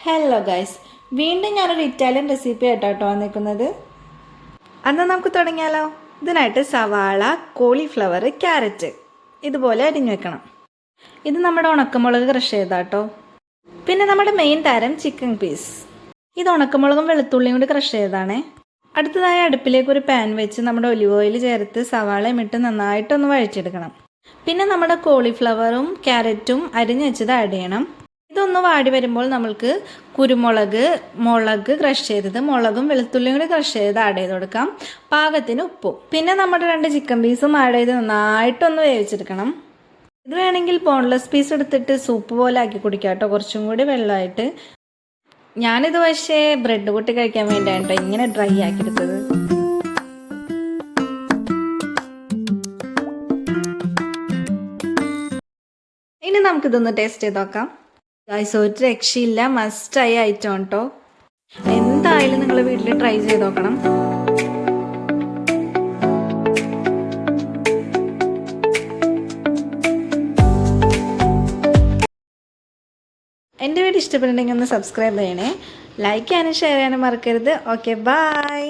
Hello guys, വീണ്ടും ഞാനൊരു Italian recipe ആയിട്ടോ വന്നിരിക്കുന്നത്. അന്ന് നമുക്ക് തുടങ്ങിയാലോ. ഇതിനായിട്ട് സവാള, കോളിഫ്ലവർ, ക്യാരറ്റ് ഇതുപോലെ അരിഞ്ഞു വെക്കണം. ഇത് നമ്മുടെ ഉണക്കമുളക് ക്രഷ് ചെയ്താട്ടോ. പിന്നെ നമ്മുടെ മെയിൻ താരം ചിക്കൻ പീസ്. ഇത് ഉണക്കമുളകും വെളുത്തുള്ളിയും കൂടി ക്രഷ് ചെയ്തതാണേ. അടുത്തതായി അടുപ്പിലേക്ക് ഒരു പാൻ വെച്ച് നമ്മുടെ ഒലിവ് ഓയിൽ ചേർത്ത് സവാളയും ഇട്ട് നന്നായിട്ടൊന്ന് വഴച്ചെടുക്കണം. പിന്നെ നമ്മുടെ കോളിഫ്ലവറും ക്യാരറ്റും അരിഞ്ഞു വെച്ചത് ആഡ് ചെയ്യണം. ഇതൊന്ന് വാടി വരുമ്പോൾ നമ്മൾക്ക് മുളക് ക്രഷ് ചെയ്തത്, മുളകും വെളുത്തുള്ളിയും കൂടി ക്രഷ് ചെയ്ത് ആഡ് ചെയ്ത് കൊടുക്കാം. പാകത്തിന് ഉപ്പും. പിന്നെ നമ്മുടെ 2 ചിക്കൻ പീസും ആഡ് ചെയ്ത് നന്നായിട്ടൊന്ന് വേവിച്ചെടുക്കണം. ഇത് വേണമെങ്കിൽ ബോൺലെസ് പീസ് എടുത്തിട്ട് സൂപ്പ് പോലെ ആക്കി കുടിക്കാം കേട്ടോ, കുറച്ചും കൂടി വെള്ളമായിട്ട്. ഞാനിത് പക്ഷേ ബ്രെഡ് കൂട്ടി കഴിക്കാൻ വേണ്ടിയാണ് ഇങ്ങനെ ഡ്രൈ ആക്കിയെടുത്തത്. ഇനി നമുക്കിതൊന്ന് ടേസ്റ്റ് ചെയ്ത് നോക്കാം. ഗൈസ്, ഒരു രക്ഷയില്ല, മസ്റ്റായ ഐറ്റം കേട്ടോ. എന്തായാലും നിങ്ങൾ വീട്ടിൽ ട്രൈ ചെയ്ത് നോക്കണം. എൻ്റെ വീഡിയോ ഇഷ്ടപ്പെട്ടിട്ടുണ്ടെങ്കിൽ ഒന്ന് സബ്സ്ക്രൈബ് ചെയ്യണേ. ലൈക്ക് ചെയ്യാനും ഷെയർ ചെയ്യാനും മറക്കരുത്. Okay, by.